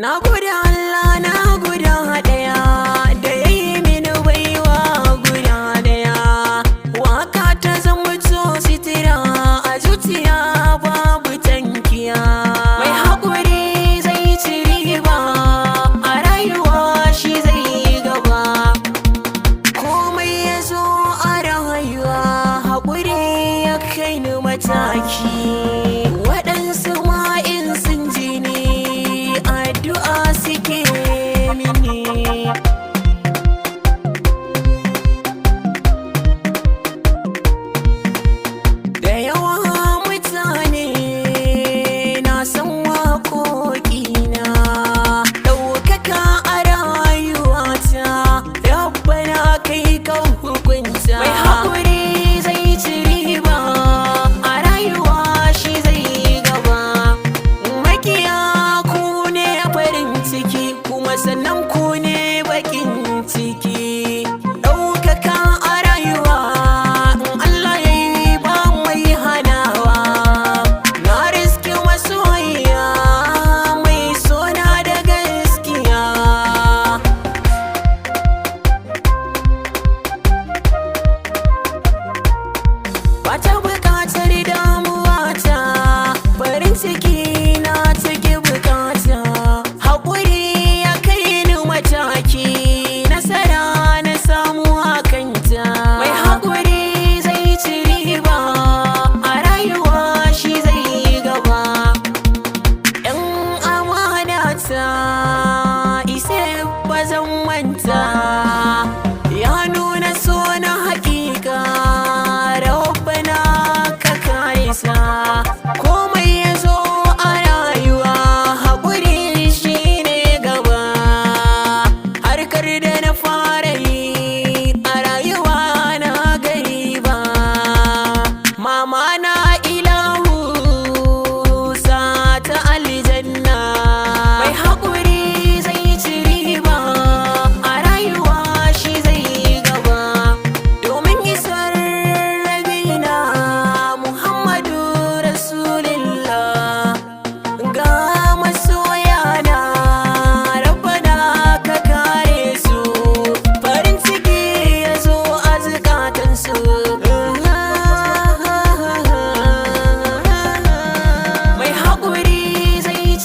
Na gode Allah, na guda ɗaya da ya yi mini baiwa guda ɗaya. Waka ta zama to sitira a zuciya babu tankiya. Mai haƙuri zai ci riba a rayuwa, shi zai yi gaba. Komai ya zo a rayuwa haƙuri ya kai ni mataki. Waɗansu ma'in sun ji ni addu'a suke mini. Da yawa mutane na san waƙoƙina, ɗaukaka a rayuwata Rabbana kai ka hukunta. Mai haƙuri zai ci riba a rayuwa, shi zai yi gaba. Makiya ku ne farin ciki, kuma sannan ku ne bakin ciki. Ɗaukaka a rayuwa in Allah ya yi ba mai hanawa. Na riski masoyiya mai sona da gaskiya. Bata buƙatar damuwata, farin ciki na take buƙata. Haƙuri ya kai ni mataki, nasara na samu hakanta. Mai haƙuri zai ci riba a rayuwa, shi zai yi gaba. 'Yan amanata